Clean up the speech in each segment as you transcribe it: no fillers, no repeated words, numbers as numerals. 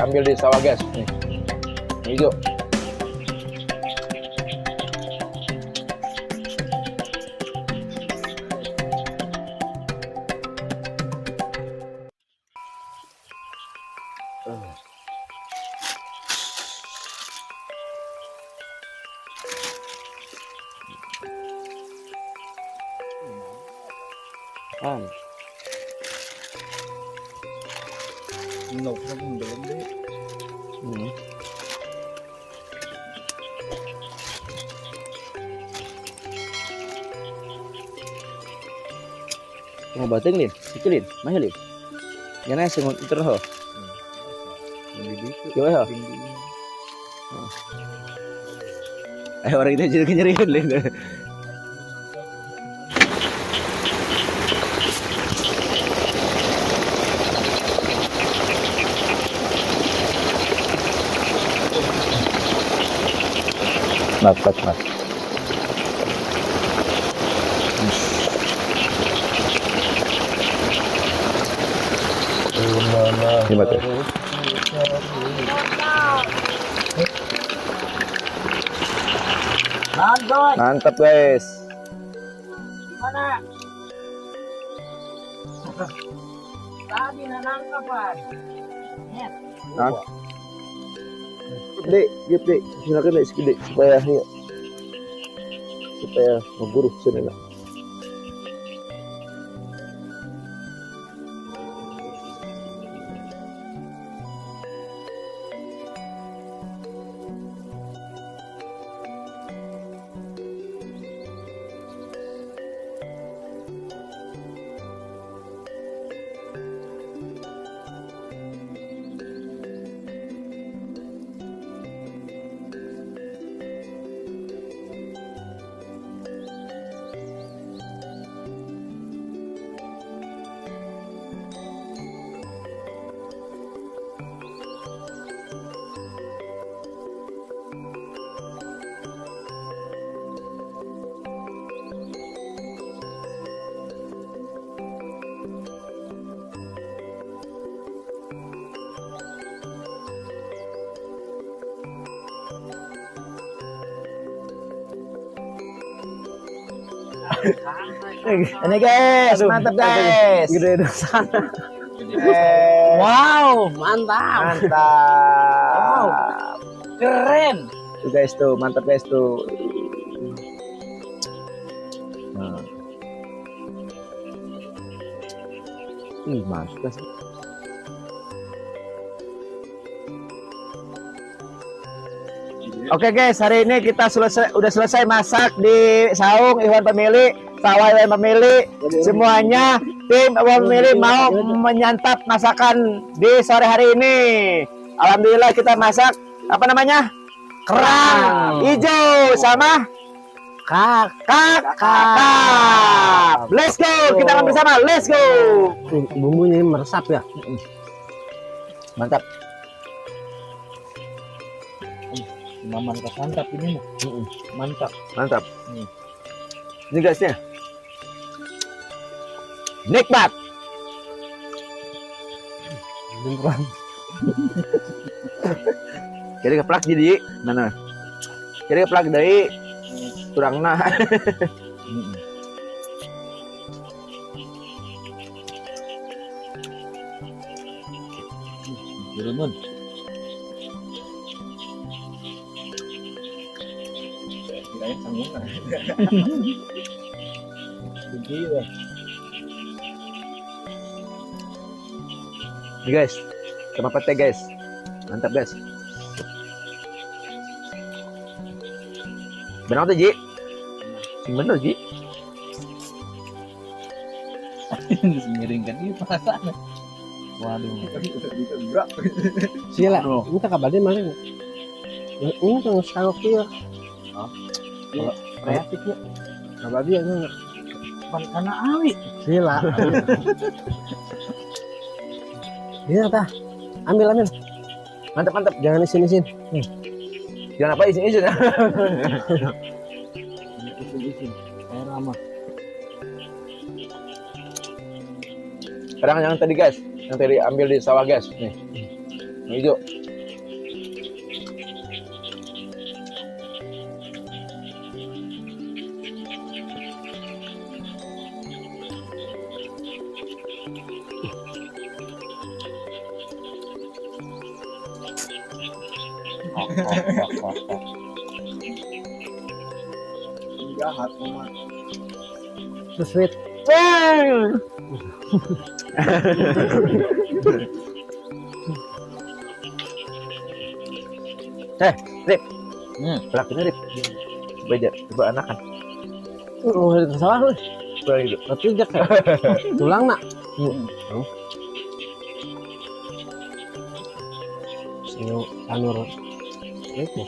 ambil di sawah guys. Nih, hijau. Nục nó cũng được đấy. Mau bating lin, sikilin, mahal lin. Jangan sengon terus. Coba ya. Orang itu jadi kenyerian lin. Mas. Gimana tuh? Mantap guys. Mana? Tadi nangkapan. Nah. Dek, silakan dek sedikit supaya memburu sini lah. Ini guys, mantap guys. Gede sana. Wow, mantap. Mantap. Keren. Tuh guys tuh, mantap guys tuh. Nah. Mantap guys. Oke guys, hari ini kita udah selesai masak di saung Iwan Pemilik, sawah Iwan Pemilik. Semuanya tim Iwan Pemilik mau menyantap masakan di sore hari ini. Alhamdulillah kita masak apa namanya? Kerang hijau sama kakap. Let's go, kita makan bersama. Let's go. Bumbunya meresap ya. Mantap. Mantap mantap ini mantap. Ini gasnya nikmat. Beneran. Jadi keplak jadi mana? Jadi keplak dari kurangna. Beneran. Kirain sanggup. Begini. Nih guys, sama pete guys, mantap guys. Benar tuh Ji? Bener Ji? Miringkan ini perasaan. Waduh. Sila, kita kabarnya mana? Ini kan sekarang kia. Kreatifnya. Kabarnya ini Karena awi. sila. Iya tah, ambil. Mantap. Jangan isin. Jangan apa isin. Isin. Air lama. Kadang yang tadi guys, yang tadi ambil di sawah guys. Nih, Hijau. Jahat umat. So sweet. Rip, Hmm. Rip. Belajar, coba anakan. Oh, itu salah lu. Coba gitu. Tapi jak tulang nak. Sio anur. Itu.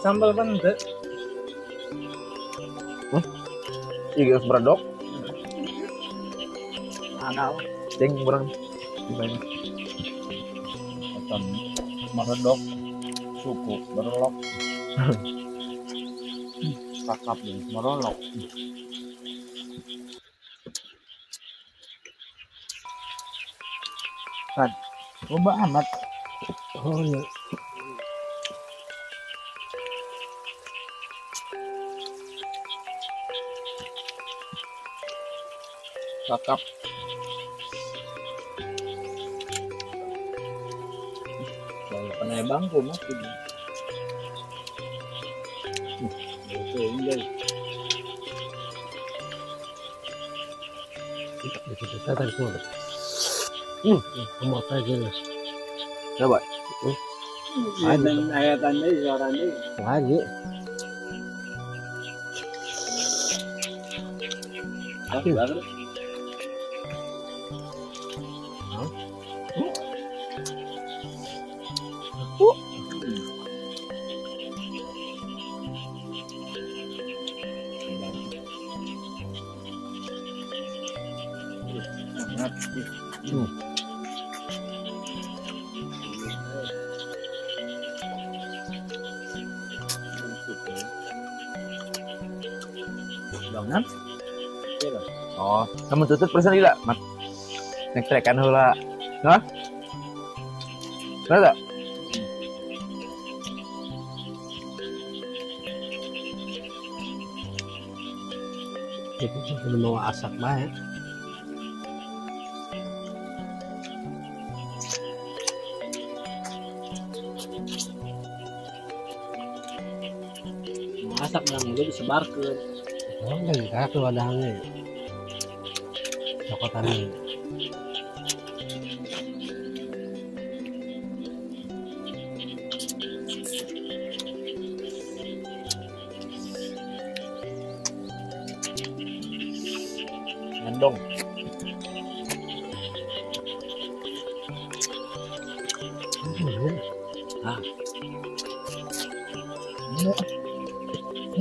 Sambal kan enggak. Iya, beradok. Ada. Ceng kurang gimana? Macam meredok, suku, berlok. Kakap nih, merolok. Kan, coba amat. Oh iya. Kakap. Kalau kena bangku mati. Oke, enggak. Itu saya tadi semua. Kamu apa aja lah. Coba. Dan ayatannya suaranya. Lagi. Baru. Banget. Oh, kamu tutup persen gila, mat. Nek trekan heula. Hah? Ada? Itu belum mau asak banget. Masak yang itu disebarkan. Oh, enggak tuh wadahnya. Cokotannya. Ngendong.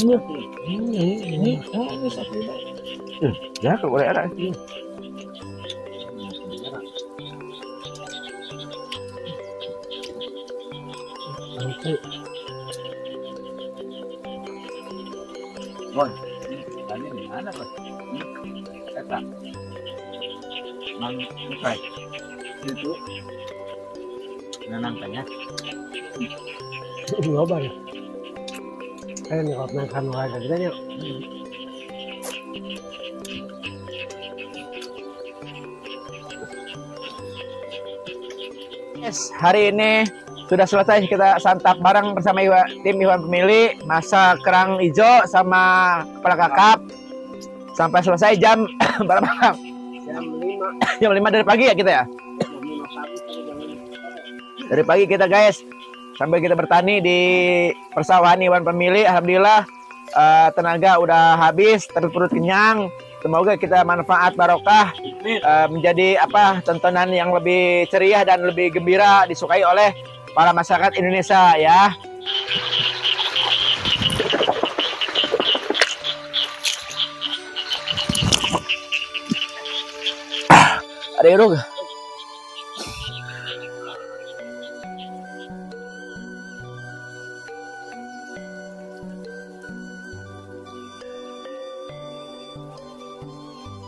Ini satu. Ya, kalau boleh ada. Nanti Boy, tadi di mana kok? Kata, mang ikai itu nanang tanya. ngobar ya. Kayak nih kalau makan warga kita nih. Yes, hari ini sudah selesai kita santap bareng bersama tim Iwan Pemilik, masak kerang hijau sama kepala kakap sampai selesai jam berapa? Jam 5. Jam 5 dari pagi ya kita ya? Dari pagi kita guys, sambil kita bertani di persawahan Iwan Pemilik. Alhamdulillah tenaga udah habis, perut kenyang. Semoga kita manfaat barokah, menjadi tontonan yang lebih ceria dan lebih gembira disukai oleh para masyarakat Indonesia ya. Ada irung.